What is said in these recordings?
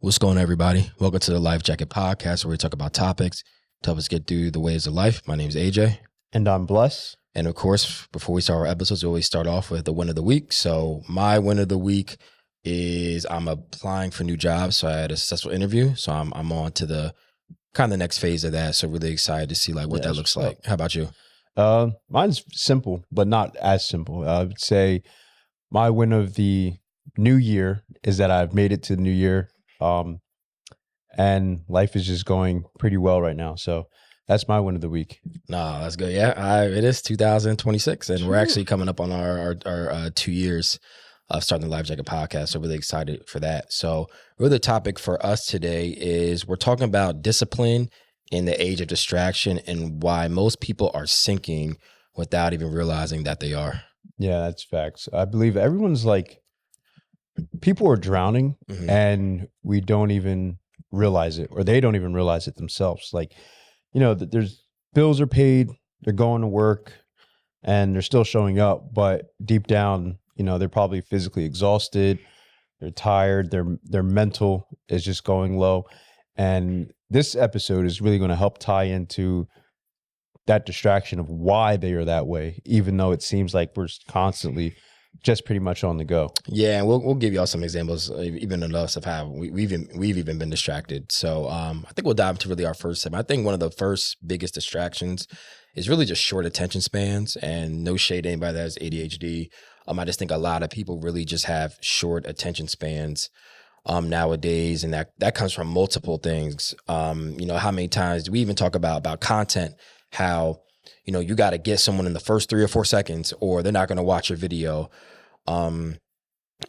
What's going on, everybody? Welcome to the Life Jacket Podcast, where we talk about topics to help us get through the waves of life. My name is AJ. And I'm Bless. And of course, before we start our episodes, we always start off with the win of the week. So my win of the week is I'm applying for new jobs. So I had a successful interview. So I'm on to the kind of the next phase of that. So really excited to see what that looks like. How about you? Mine's simple, but not as simple. I would say my win of the new year is that I've made it to the new year. And life is just going pretty well right now. So that's my win of the week. No, that's good. Yeah, it is 2026, and we're actually coming up on our 2 years of starting the Life Jacket Podcast. So really excited for that. So really the topic for us today is we're talking about discipline in the age of distraction and why most people are sinking without even realizing that they are. Yeah, that's facts. I believe everyone's people are drowning and we don't even realize it, or they don't even realize it themselves. There's bills are paid, they're going to work and they're still showing up, but deep down, they're probably physically exhausted, they're tired, their mental is just going low. And this episode is really going to help tie into that distraction of why they are that way, even though it seems like we're constantly just pretty much on the go. Yeah, and we'll give y'all some examples, even of us, of how we've even been distracted. So I think we'll dive into really our first segment. I think one of the first biggest distractions is really just short attention spans, and no shade to anybody that has ADHD. I just think a lot of people really just have short attention spans nowadays, and that comes from multiple things. How many times do we even talk about content? How you got to get someone in the first 3 or 4 seconds, or they're not going to watch your video. And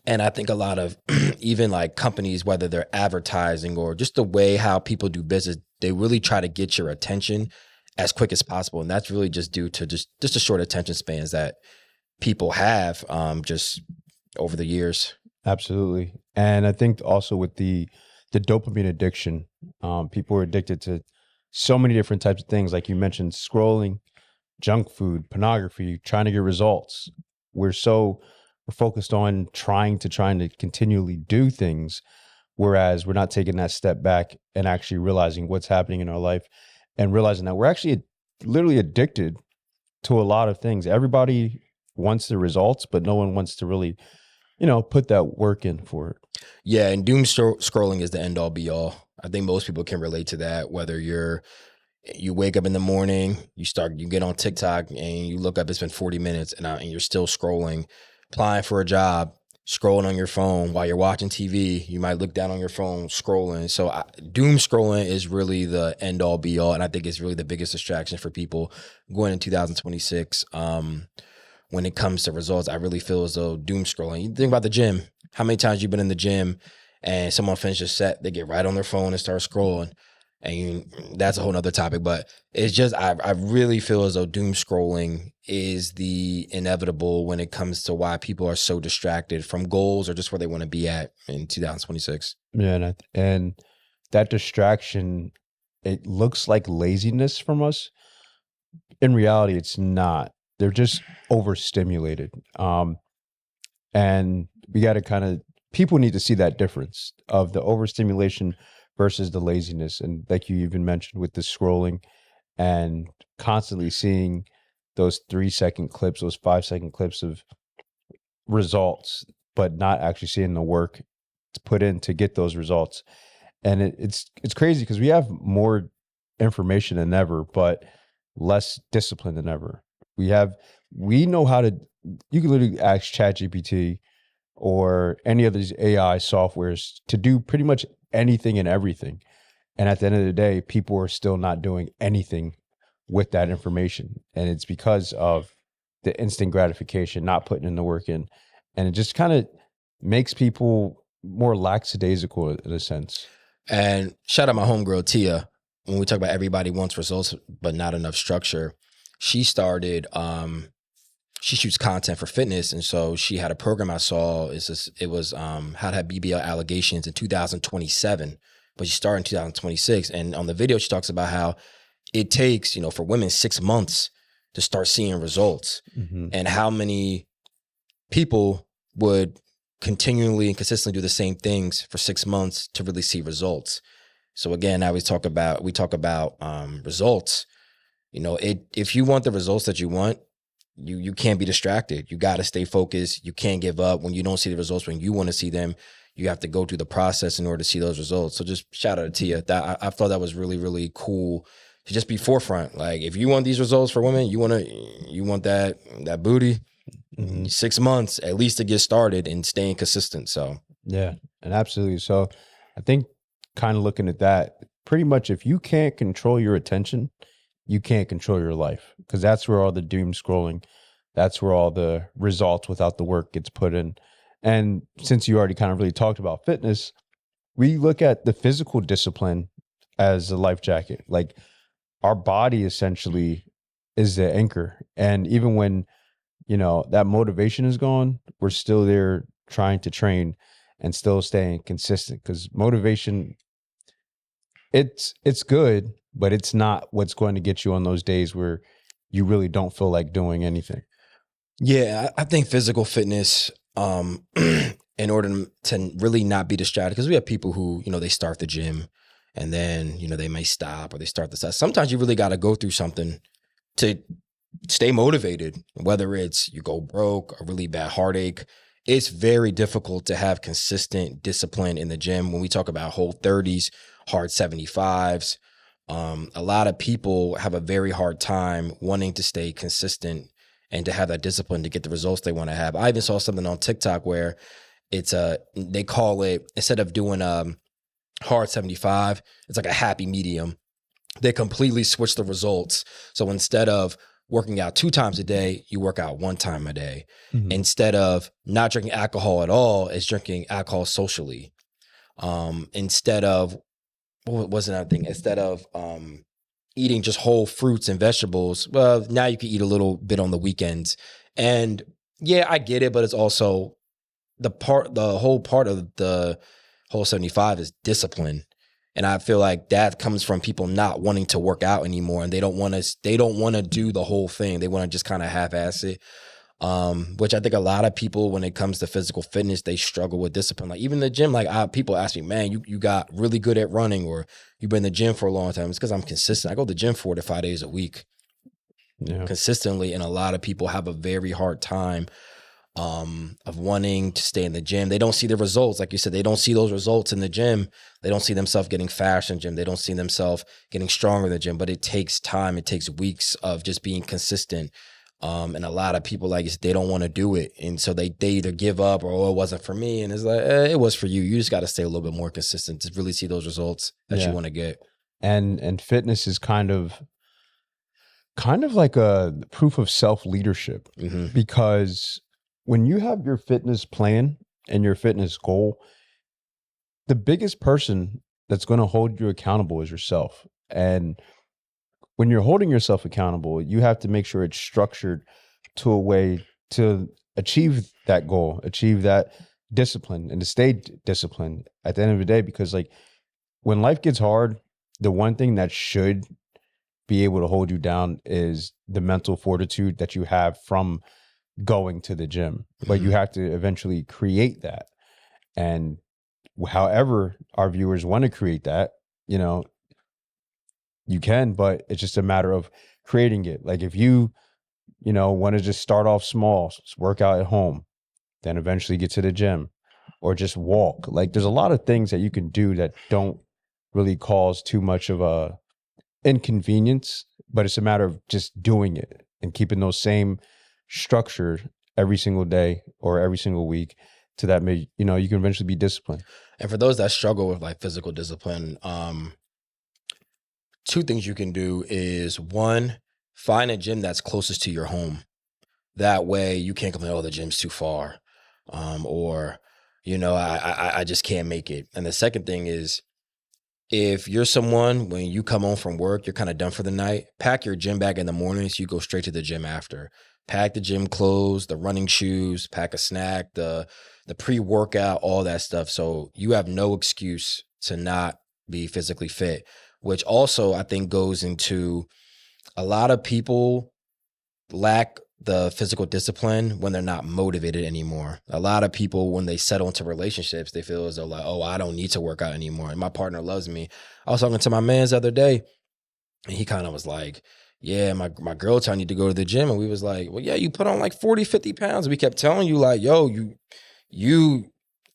I think a lot of even companies, whether they're advertising or just the way how people do business, they really try to get your attention as quick as possible. And that's really just due to just the short attention spans that people have just over the years. Absolutely. And I think also with the dopamine addiction, people are addicted to so many different types of things. Like you mentioned, scrolling, junk food, pornography, trying to get results. We're focused on trying to continually do things, whereas we're not taking that step back and actually realizing what's happening in our life and realizing that we're actually literally addicted to a lot of things. Everybody wants the results, but no one wants to really, put that work in for it. Yeah, and doom scrolling is the end all be all. I think most people can relate to that, whether you wake up in the morning, you get on TikTok and you look up, it's been 40 minutes and you're still scrolling, applying for a job, scrolling on your phone while you're watching TV. You might look down on your phone, scrolling. So doom scrolling is really the end all be all. And I think it's really the biggest distraction for people going in 2026. When it comes to results, I really feel as though doom scrolling. You think about the gym. How many times you've been in the gym and someone finishes a set, they get right on their phone and start scrolling. And that's a whole nother topic, but it's just, I really feel as though doom scrolling is the inevitable when it comes to why people are so distracted from goals or just where they want to be at in 2026. Yeah. And that distraction, it looks like laziness from us. In reality, it's not. They're just overstimulated. And we got to people need to see that difference of the overstimulation versus the laziness. And like you even mentioned with the scrolling and constantly seeing those 3-second clips, those 5-second clips of results, but not actually seeing the work to put in to get those results. And it's crazy because we have more information than ever, but less discipline than ever. We know how to, you can literally ask ChatGPT or any of these AI softwares to do pretty much anything and everything. And at the end of the day, people are still not doing anything with that information. And it's because of the instant gratification, not putting in the work in. And it just kind of makes people more lackadaisical in a sense. And shout out my homegirl, Tia. When we talk about everybody wants results, but not enough structure, she started, she shoots content for fitness. And so she had a program I saw. It was how to have BBL allegations in 2027, but she started in 2026. And on the video, she talks about how it takes, for women 6 months to start seeing results, and how many people would continually and consistently do the same things for 6 months to really see results. So again, now we talk about results. If you want the results that you want, you can't be distracted. You got to stay focused. You can't give up when you don't see the results when you want to see them. You have to go through the process in order to see those results. So just shout out to Tia. That I thought that was really, really cool to just be forefront. Like if you want these results for women, you want that booty, 6 months at least to get started and staying consistent. So yeah, and absolutely. So I think kind of looking at that, pretty much if you can't control your attention, you can't control your life, because that's where all the doom scrolling, that's where all the results without the work gets put in. And since you already kind of really talked about fitness, we look at the physical discipline as a life jacket. Like our body essentially is the anchor. And even when, that motivation is gone, we're still there trying to train and still staying consistent, because motivation, it's good, but it's not what's going to get you on those days where you really don't feel like doing anything. yeah, I think physical fitness, in order to really not be distracted, because we have people who, they start the gym and then, they may stop or they start the stuff. Sometimes you really got to go through something to stay motivated, whether it's you go broke, a really bad heartache. It's very difficult to have consistent discipline in the gym. When we talk about whole 30s, hard 75s, a lot of people have a very hard time wanting to stay consistent and to have that discipline to get the results they want to have. I even saw something on TikTok where they call it, instead of doing hard 75, it's like a happy medium. They completely switch the results. So instead of working out 2 times a day, you work out 1 time a day. Mm-hmm. Instead of not drinking alcohol at all, it's drinking alcohol socially. Instead of, what was another thing? Instead of eating just whole fruits and vegetables, well, now you can eat a little bit on the weekends. And yeah, I get it, but it's also the whole part of the whole 75 is discipline. And I feel like that comes from people not wanting to work out anymore, and they don't want to do the whole thing. They want to just kind of half-ass it. Which I think a lot of people, when it comes to physical fitness, they struggle with discipline. Like even the gym, like people ask me, man, you got really good at running, or you've been in the gym for a long time. It's because I'm consistent. I go to the gym 4 to 5 days a week, consistently. And a lot of people have a very hard time of wanting to stay in the gym. They don't see the results. Like you said, they don't see those results in the gym. They don't see themselves getting faster in the gym. They don't see themselves getting stronger in the gym, but it takes time. It takes weeks of just being consistent. And a lot of people, like, they don't want to do it. And so they either give up or, it wasn't for me. And it's like, it was for you. You just got to stay a little bit more consistent to really see those results that you want to get. And fitness is kind of like a proof of self-leadership, because when you have your fitness plan and your fitness goal, the biggest person that's going to hold you accountable is yourself. And when you're holding yourself accountable, you have to make sure it's structured to a way to achieve that goal, achieve that discipline, and to stay disciplined at the end of the day. Because like when life gets hard, the one thing that should be able to hold you down is the mental fortitude that you have from going to the gym. But you have to eventually create that. And however our viewers want to create that, you can, but it's just a matter of creating it. Like if you want to just start off small, work out at home, then eventually get to the gym or just walk. Like there's a lot of things that you can do that don't really cause too much of a inconvenience, but it's a matter of just doing it and keeping those same structure every single day or every single week, to that you can eventually be disciplined. And for those that struggle with like physical discipline, 2 things you can do is, 1, find a gym that's closest to your home. That way you can't complain, oh, the gym's too far. Or, I just can't make it. And the second thing is, if you're someone, when you come home from work, you're kind of done for the night, pack your gym bag in the morning so you go straight to the gym after. Pack the gym clothes, the running shoes, pack a snack, the pre-workout, all that stuff. So you have no excuse to not be physically fit, which also I think goes into a lot of people lack the physical discipline when they're not motivated anymore. A lot of people, when they settle into relationships, they feel as though like, oh, I don't need to work out anymore. And my partner loves me. I was talking to my man's the other day, and he kind of was like, yeah, my girl telling you to go to the gym. And we was like, well, yeah, you put on like 40, 50 pounds. We kept telling you like, yo, you,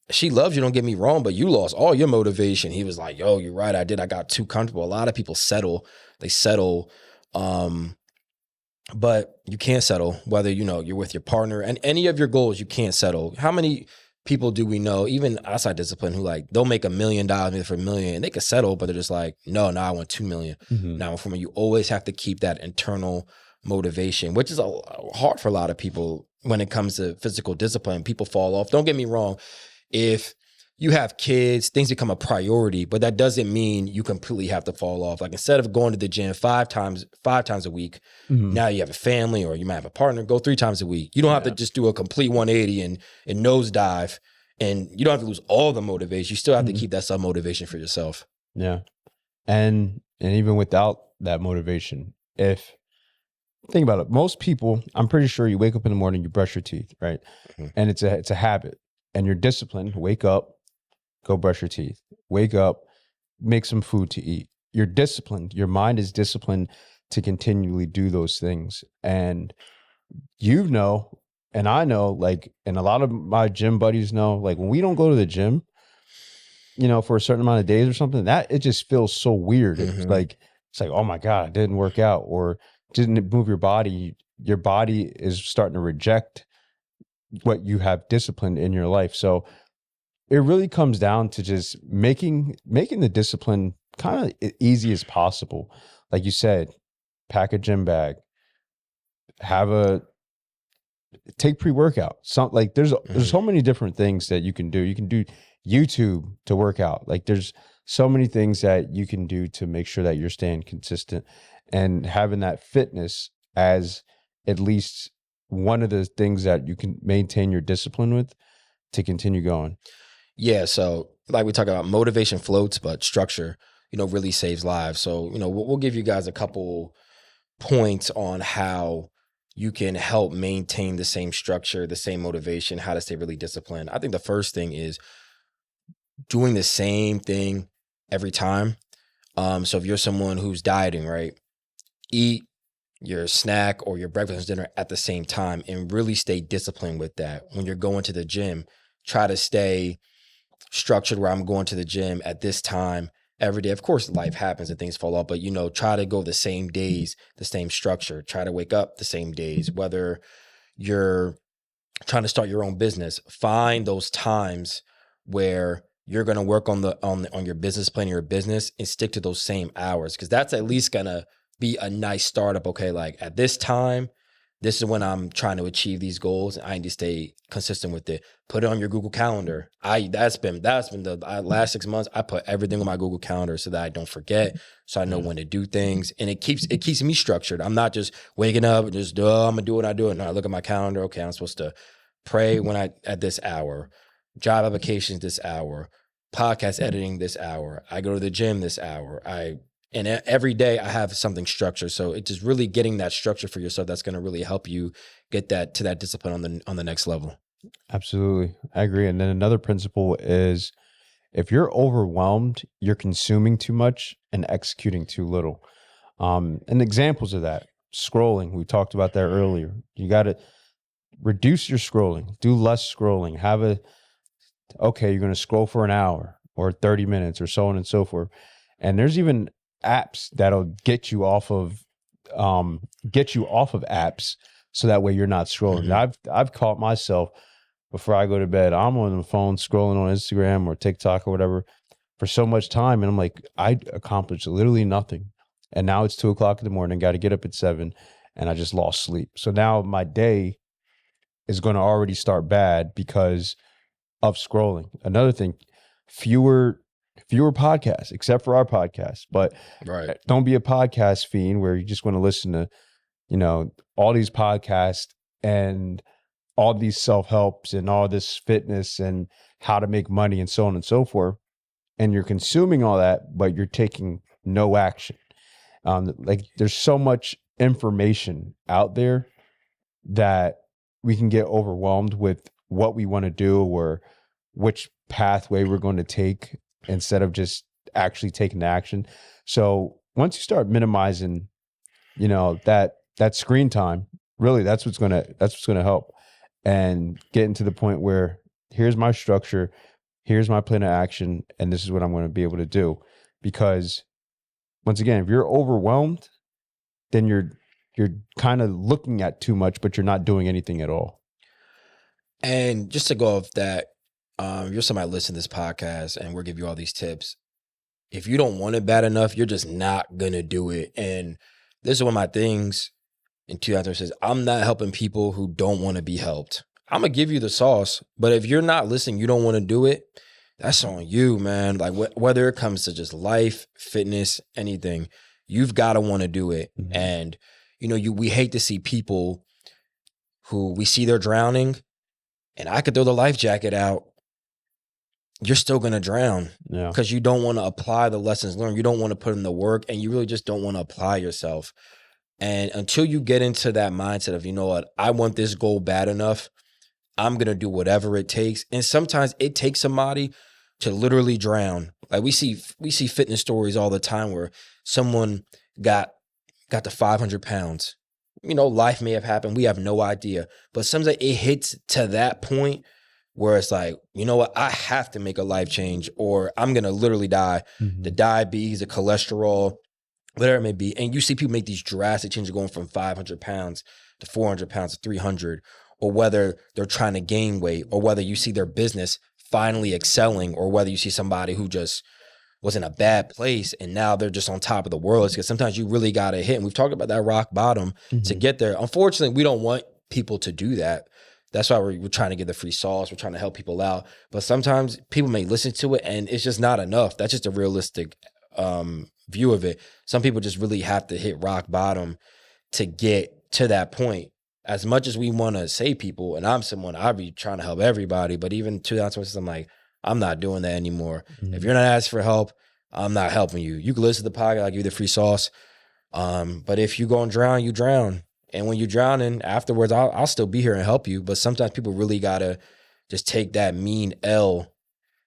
she loves you, don't get me wrong, but you lost all your motivation. He was like, yo, you're right. I did. I got too comfortable. A lot of people settle. They settle. But you can't settle whether, you're with your partner and any of your goals, you can't settle. How many people do we know, even outside discipline, who like, they'll make $1 million, maybe for $1 million, and they could settle, but they're just like, no, I want 2 million. Now, for me, you always have to keep that internal motivation, which is hard for a lot of people when it comes to physical discipline. People fall off. Don't get me wrong. If you have kids, things become a priority, but that doesn't mean you completely have to fall off. Like instead of going to the gym five times a week, now you have a family or you might have a partner, go 3 times a week. You don't have to just do a complete 180 and nosedive, and you don't have to lose all the motivation. You still have to keep that some motivation for yourself. Yeah. And even without that motivation, think about it, most people, I'm pretty sure you wake up in the morning, you brush your teeth, right? And it's a habit, and you're disciplined. Wake up, go brush your teeth. Wake up, make some food to eat. You're disciplined. Your mind is disciplined to continually do those things. And and I know, like, and a lot of my gym buddies know, like when we don't go to the gym, for a certain amount of days or something, that it just feels so weird. It's like, oh my God, I didn't work out or didn't move your body. Your body is starting to reject what you have disciplined in your life. So it really comes down to just making the discipline kind of easy as possible. Like you said, pack a gym bag, take pre-workout. There's so many different things that you can do. You can do YouTube to work out. Like there's so many things that you can do to make sure that you're staying consistent and having that fitness as at least one of the things that you can maintain your discipline with to continue going. Yeah, so like we talk about, motivation floats, but structure, really saves lives. So, we'll give you guys a couple points on how you can help maintain the same structure, the same motivation, how to stay really disciplined. I think the first thing is doing the same thing every time. So if you're someone who's dieting, right, eat your snack or your breakfast and dinner at the same time and really stay disciplined with that. When you're going to the gym, try to stay structured where I'm going to the gym at this time every day. Of course, life happens and things fall off, but try to go the same days, the same structure. Try to wake up the same days. Whether you're trying to start your own business, find those times where you're going to work on your business plan, your business, and stick to those same hours, because that's at least going to be a nice startup. Okay, like at this time, this is when I'm trying to achieve these goals, and I need to stay consistent with it. Put it on your Google Calendar. That's been the last 6 months. I put everything on my Google Calendar so that I don't forget, so I know when to do things, and it keeps me structured. I'm not just waking up and just I'm gonna do what I do. No, I look at my calendar. Okay, I'm supposed to pray at this hour, job applications this hour, podcast editing this hour. I go to the gym this hour. And every day I have something structured. So it's just really getting that structure for yourself that's going to really help you get to that discipline on the next level. Absolutely. I agree. And then another principle is if you're overwhelmed, you're consuming too much and executing too little. And examples of that, scrolling, we talked about that earlier. You got to reduce your scrolling, do less scrolling, you're going to scroll for an hour or 30 minutes or so on and so forth. And there's even apps that'll get you off of apps, so that way you're not scrolling. I've caught myself before I go to bed, I'm on the phone scrolling on Instagram or TikTok or whatever for so much time, and I'm like, I accomplished literally nothing, and now it's 2:00 in the morning, got to get up at 7, and I just lost sleep. So now my day is going to already start bad because of scrolling. Another thing, fewer podcasts, except for our podcast. But right, don't be a podcast fiend where you just want to listen to, all these podcasts and all these self-helps and all this fitness and how to make money and so on and so forth. And you're consuming all that, but you're taking no action. There's so much information out there that we can get overwhelmed with what we want to do or which pathway we're going to take instead of just actually taking action. So once you start minimizing, that screen time, really that's what's gonna help, and getting to the point where here's my structure, here's my plan of action, and this is what I'm going to be able to do. Because once again, if you're overwhelmed, then you're kind of looking at too much, but you're not doing anything at all. And just to go off that, you're somebody listening to this podcast and we'll give you all these tips. If you don't want it bad enough, you're just not going to do it. And this is one of my things in 2000 says, I'm not helping people who don't want to be helped. I'm going to give you the sauce, but if you're not listening, you don't want to do it, that's on you, man. Like whether it comes to just life, fitness, anything, you've got to want to do it. Mhm. And, we hate to see people who we see they're drowning, and I could throw the life jacket out. You're still going to drown Yeah. because you don't want to apply the lessons learned. You don't want to put in the work, and you really just don't want to apply yourself. And until you get into that mindset of, you know what, I want this goal bad enough, I'm going to do whatever it takes. And sometimes it takes somebody to literally drown. Like we see fitness stories all the time where someone got to 500 pounds. Life may have happened. We have no idea. But sometimes it hits to that point where it's like, you know what, I have to make a life change or I'm going to literally die. Mhm. The diabetes, the cholesterol, whatever it may be. And you see people make these drastic changes going from 500 pounds to 400 pounds to 300, or whether they're trying to gain weight, or whether you see their business finally excelling, or whether you see somebody who just was in a bad place and now they're just on top of the world. Because sometimes you really got to hit, and we've talked about that rock bottom to Mhm. get there. Unfortunately, we don't want people to do that. That's why we're trying to get the free sauce. We're trying to help people out. But sometimes people may listen to it and it's just not enough. That's just a realistic view of it. Some people just really have to hit rock bottom to get to that point. As much as we want to say people, and I'm someone, I be trying to help everybody, but even 2026, I'm like, I'm not doing that anymore. Mhm. If you're not asking for help, I'm not helping you. You can listen to the podcast, I'll give you the free sauce. But if you go and drown, you drown. And when you're drowning, afterwards, I'll still be here and help you. But sometimes people really gotta just take that mean L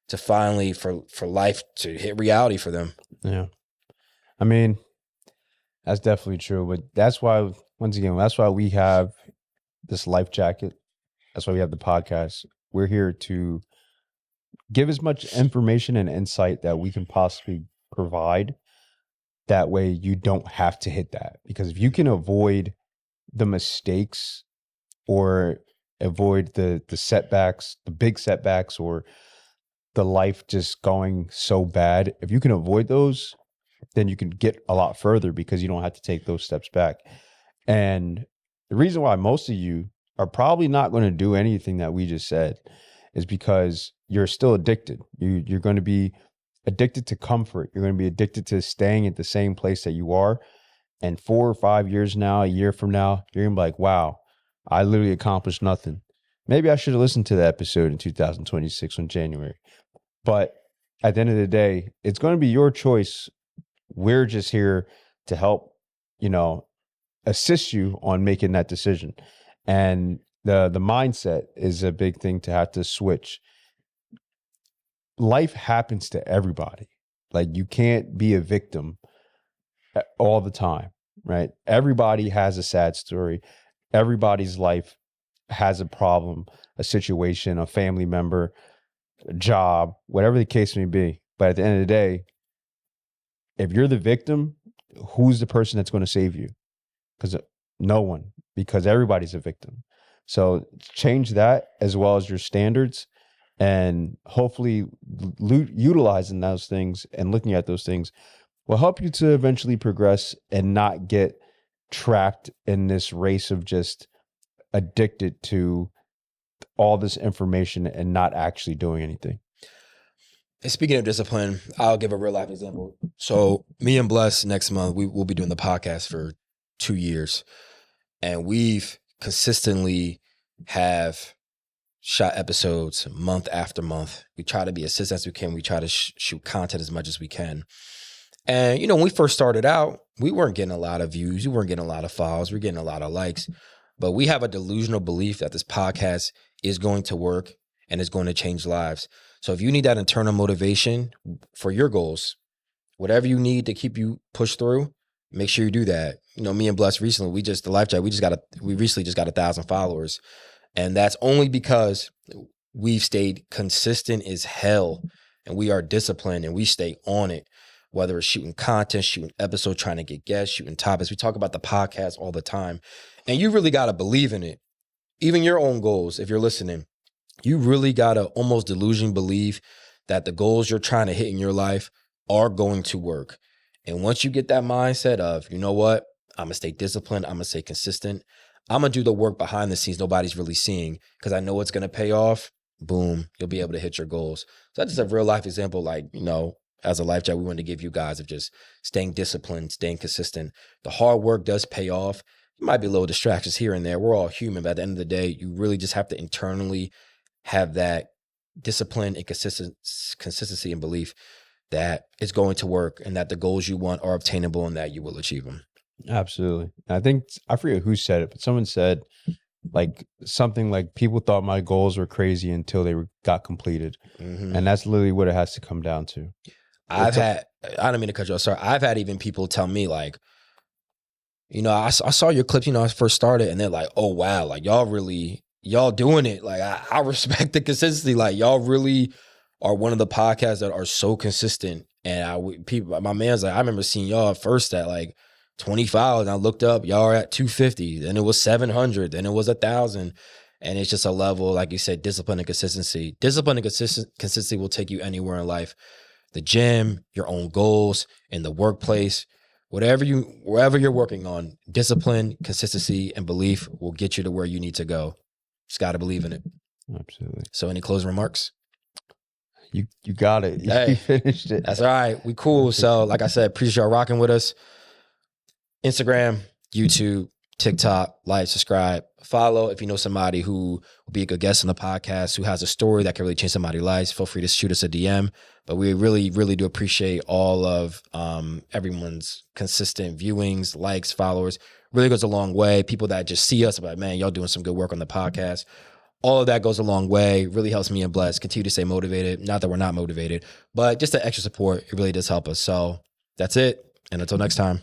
to finally for life to hit reality for them. Yeah. I mean, that's definitely true. But that's why, once again, that's why we have this life jacket. That's why we have the podcast. We're here to give as much information and insight that we can possibly provide. That way you don't have to hit that. Because if you can avoid the mistakes or avoid the setbacks, the big setbacks, or the life just going so bad, if you can avoid those, then you can get a lot further because you don't have to take those steps back. And the reason why most of you are probably not going to do anything that we just said is because you're still addicted. You're going to be addicted to comfort. You're going to be addicted to staying at the same place that you are. And 4 or 5 years now, a year from now, you're going to be like, wow, I literally accomplished nothing. Maybe I should have listened to the episode in 2026 in January. But at the end of the day, it's going to be your choice. We're just here to help, assist you on making that decision. And the mindset is a big thing to have to switch. Life happens to everybody. Like, you can't be a victim all the time, right? Everybody has a sad story. Everybody's life has a problem, a situation, a family member, a job, whatever the case may be. But at the end of the day, if you're the victim, who's the person that's going to save you? Because no one, because everybody's a victim. So change that as well as your standards, and hopefully utilizing those things and looking at those things will help you to eventually progress and not get trapped in this race of just addicted to all this information and not actually doing anything. And speaking of discipline, I'll give a real life example. So me and Bless next month, we will be doing the podcast for 2 years. And we've consistently have shot episodes month after month. We try to be as consistent as we can. We try to shoot content as much as we can. And, when we first started out, we weren't getting a lot of views. We weren't getting a lot of follows. We were getting a lot of likes. But we have a delusional belief that this podcast is going to work and is going to change lives. So if you need that internal motivation for your goals, whatever you need to keep you pushed through, make sure you do that. You know, me and Bless recently, we recently just got 1,000 followers. And that's only because we've stayed consistent as hell, and we are disciplined and we stay on it, whether it's shooting content, shooting episodes, trying to get guests, shooting topics. We talk about the podcast all the time, and you really got to believe in it. Even your own goals, if you're listening, you really got to almost delusion believe that the goals you're trying to hit in your life are going to work. And once you get that mindset of, you know what, I'm going to stay disciplined, I'm going to stay consistent, I'm going to do the work behind the scenes nobody's really seeing because I know it's going to pay off, boom, you'll be able to hit your goals. So that's just a real life example, like, you know, as a life chat, we wanted to give you guys of just staying disciplined, staying consistent. The hard work does pay off. There might be little distractions here and there. We're all human, but at the end of the day, you really just have to internally have that discipline and consistency and belief that it's going to work and that the goals you want are obtainable and that you will achieve them. Absolutely. I think, I forget who said it, but someone said like something like people thought my goals were crazy until they got completed. Mm-hmm. And that's literally what it has to come down to. I don't mean to cut you off. Sorry. I've had even people tell me like, you know, I saw your clips, you know, I first started, and they're like, oh, wow, like y'all doing it. Like I respect the consistency. Like y'all really are one of the podcasts that are so consistent. And my man's like, I remember seeing y'all first at like 25, and I looked up, y'all are at 250, then it was 700, then it was 1,000. And it's just a level, like you said, discipline and consistency. Discipline and consistency will take you anywhere in life. The gym, your own goals, in the workplace, wherever you're working on, discipline, consistency, and belief will get you to where you need to go. Just got to believe in it. Absolutely. So any closing remarks? You got it. Hey, you finished it. That's all right. We cool. So like I said, appreciate y'all rocking with us. Instagram, YouTube, TikTok, like, subscribe, follow. If you know somebody who will be a good guest on the podcast, who has a story that can really change somebody's life, feel free to shoot us a DM. But we really, really do appreciate all of everyone's consistent viewings, likes, followers. Really goes a long way. People that just see us, like, man, y'all doing some good work on the podcast. All of that goes a long way. Really helps me and Bless continue to stay motivated. Not that we're not motivated, but just the extra support, it really does help us. So that's it. And until next time.